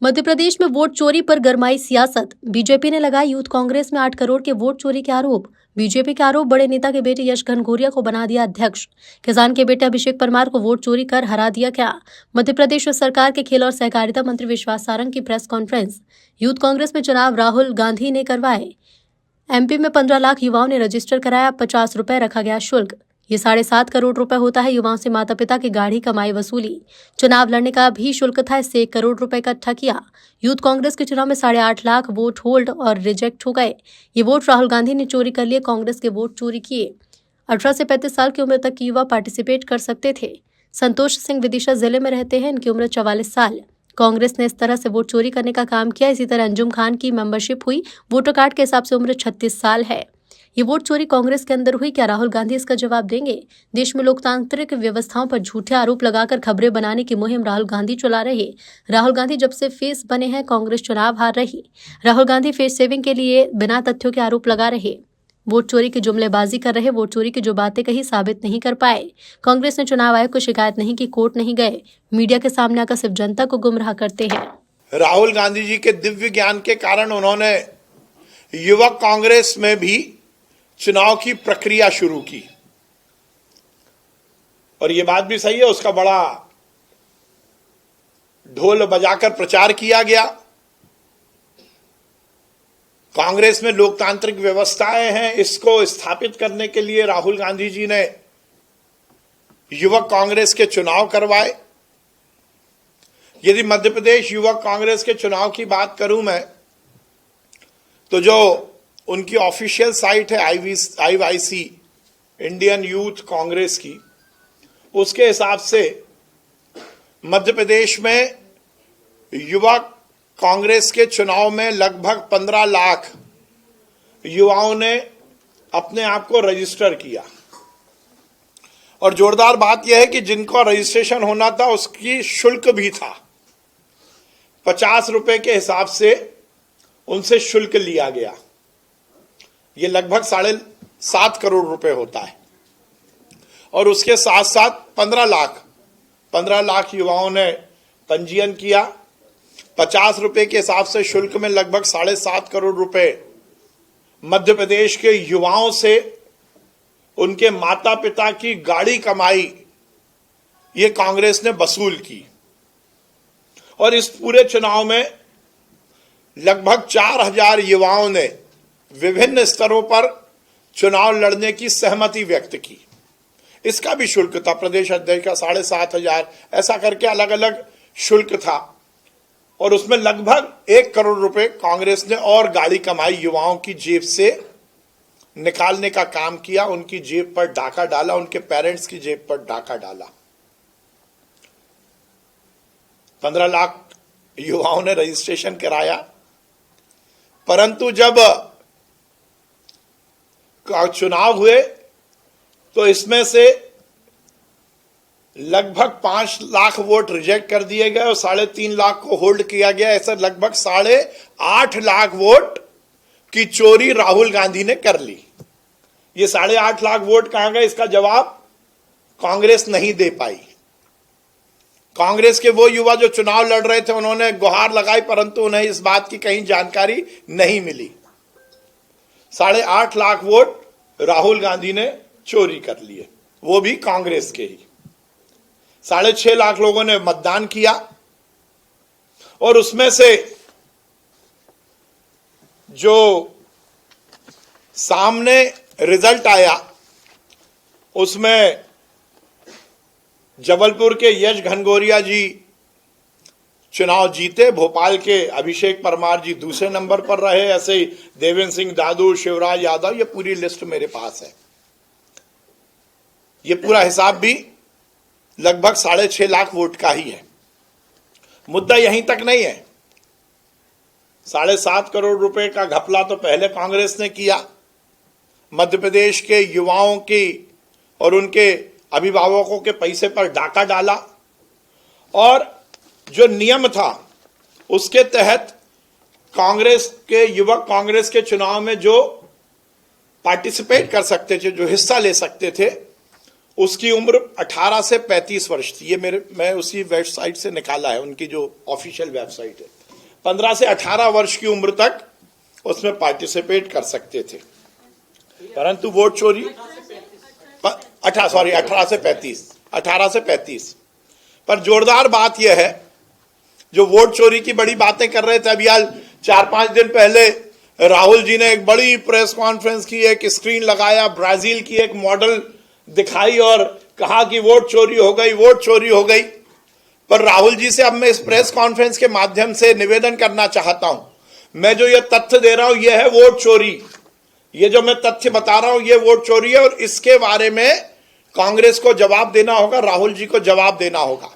मध्य प्रदेश में वोट चोरी पर गरमाई सियासत। बीजेपी ने लगाए यूथ कांग्रेस में 8 करोड़ के वोट चोरी के आरोप। बीजेपी के आरोप, बड़े नेता के बेटे यश घनघोरिया को बना दिया अध्यक्ष। किसान के बेटे अभिषेक परमार को वोट चोरी कर हरा दिया क्या? मध्य प्रदेश सरकार के खेल और सहकारिता मंत्री विश्वास सारंग की प्रेस कॉन्फ्रेंस। यूथ कांग्रेस में चुनाव राहुल गांधी ने करवाए। एमपी में 15 लाख युवाओं ने रजिस्टर कराया, 50 रुपए रखा गया शुल्क। ये 7.5 करोड़ रुपए होता है युवाओं से माता पिता की गाढ़ी कमाई वसूली। चुनाव लड़ने का भी शुल्क था, इससे 1 करोड़ रुपए इकट्ठा किया। यूथ कांग्रेस के चुनाव में 8.5 लाख वोट होल्ड और रिजेक्ट हो गए। ये वोट राहुल गांधी ने चोरी कर लिए, कांग्रेस के वोट चोरी किए। 18 से 35 साल की उम्र तक के युवा पार्टिसिपेट कर सकते थे। संतोष सिंह विदिशा जिले में रहते हैं, इनकी उम्र 44 साल। कांग्रेस ने इस तरह से वोट चोरी करने का काम किया। इसी तरह अंजुम खान की मेंबरशिप हुई, वोटर कार्ड के हिसाब से उम्र 36 साल है। ये वोट चोरी कांग्रेस के अंदर हुई, क्या राहुल गांधी इसका जवाब देंगे? देश में लोकतांत्रिक व्यवस्थाओं पर झूठे आरोप लगाकर खबरें बनाने की मुहिम राहुल गांधी चला रहे। राहुल गांधी जब से फेस बने हैं, कांग्रेस चुनाव हार रही। राहुल गांधी फेस सेविंग के लिए बिना तथ्यों के आरोप लगा रहे, वोट चोरी की जुमलेबाजी कर रहे। वोट चोरी की जो बातें कही साबित नहीं कर पाए। कांग्रेस ने चुनाव आयोग को शिकायत नहीं की, कोर्ट नहीं गए, मीडिया के सामने आकर सिर्फ जनता को गुमराह करते हैं। राहुल गांधी जी के दिव्य ज्ञान के कारण उन्होंने युवक कांग्रेस में भी चुनाव की प्रक्रिया शुरू की, और यह बात भी सही है, उसका बड़ा ढोल बजाकर प्रचार किया गया। कांग्रेस में लोकतांत्रिक व्यवस्थाएं हैं, इसको स्थापित करने के लिए राहुल गांधी जी ने युवक कांग्रेस के चुनाव करवाए। यदि मध्य प्रदेश युवक कांग्रेस के चुनाव की बात करूं मैं, तो जो उनकी ऑफिशियल साइट है IYC इंडियन यूथ कांग्रेस की, उसके हिसाब से मध्य प्रदेश में युवक कांग्रेस के चुनाव में लगभग 15 लाख युवाओं ने अपने आप को रजिस्टर किया। और जोरदार बात यह है कि जिनको रजिस्ट्रेशन होना था उसकी शुल्क भी था। 50 रुपए के हिसाब से उनसे शुल्क लिया गया। ये लगभग 7.5 करोड़ रुपए होता है। और उसके साथ साथ 15 लाख युवाओं ने पंजीयन किया। 50 रुपए के हिसाब से शुल्क में लगभग 7.5 करोड़ रुपए मध्य प्रदेश के युवाओं से उनके माता पिता की गाढ़ी कमाई ये कांग्रेस ने वसूल की। और इस पूरे चुनाव में लगभग 4000 युवाओं ने विभिन्न स्तरों पर चुनाव लड़ने की सहमति व्यक्त की। इसका भी शुल्क था, प्रदेश अध्यक्ष का 7,500, ऐसा करके अलग अलग शुल्क था। और उसमें लगभग 1 करोड़ रुपए कांग्रेस ने और गाड़ी कमाई युवाओं की जेब से निकालने का काम किया। उनकी जेब पर डाका डाला, उनके पेरेंट्स की जेब पर डाका डाला। 15 लाख युवाओं ने रजिस्ट्रेशन कराया, परंतु जब चुनाव हुए तो इसमें से लगभग 5 लाख वोट रिजेक्ट कर दिए गए और 3.5 लाख को होल्ड किया गया। ऐसा लगभग 8.5 लाख वोट की चोरी राहुल गांधी ने कर ली। ये 8.5 लाख वोट कहां गए, इसका जवाब कांग्रेस नहीं दे पाई। कांग्रेस के वो युवा जो चुनाव लड़ रहे थे उन्होंने गुहार लगाई, परंतु उन्हें इस बात की कहीं जानकारी नहीं मिली। 8.5 लाख वोट राहुल गांधी ने चोरी कर लिए, वो भी कांग्रेस के ही। 6.5 लाख लोगों ने मतदान किया और उसमें से जो सामने रिजल्ट आया उसमें जबलपुर के यश घनघोरिया जी चुनाव जीते, भोपाल के अभिषेक परमार जी दूसरे नंबर पर रहे, ऐसे ही देवेंद्र सिंह दादू, शिवराज यादव, ये पूरी लिस्ट मेरे पास है। ये पूरा हिसाब भी लगभग 6.5 लाख वोट का ही है। मुद्दा यहीं तक नहीं है। 7.5 करोड़ रुपए का घपला तो पहले कांग्रेस ने किया। मध्य प्रदेश के युवाओं की और उनके अभिभावकों के पैसे पर डाका डाला, और जो नियम था उसके तहत कांग्रेस के युवक कांग्रेस के चुनाव में जो पार्टिसिपेट कर सकते थे, जो हिस्सा ले सकते थे, उसकी उम्र 18 से 35 वर्ष थी। ये मैं उसी वेबसाइट से निकाला है, उनकी जो ऑफिशियल वेबसाइट है। 15 से 18 वर्ष की उम्र तक उसमें पार्टिसिपेट कर सकते थे, परंतु वोट चोरी 18 से 35। पर जोरदार बात यह है, जो वोट चोरी की बड़ी बातें कर रहे थे, अभी आज 4-5 दिन पहले राहुल जी ने एक बड़ी प्रेस कॉन्फ्रेंस की, एक स्क्रीन लगाया, ब्राजील की एक मॉडल दिखाई और कहा कि वोट चोरी हो गई, वोट चोरी हो गई। पर राहुल जी से अब मैं इस प्रेस कॉन्फ्रेंस के माध्यम से निवेदन करना चाहता हूं, मैं जो ये तथ्य दे रहा हूं यह है वोट चोरी। ये जो मैं तथ्य बता रहा हूं ये वोट चोरी है और इसके बारे में कांग्रेस को जवाब देना होगा, राहुल जी को जवाब देना होगा।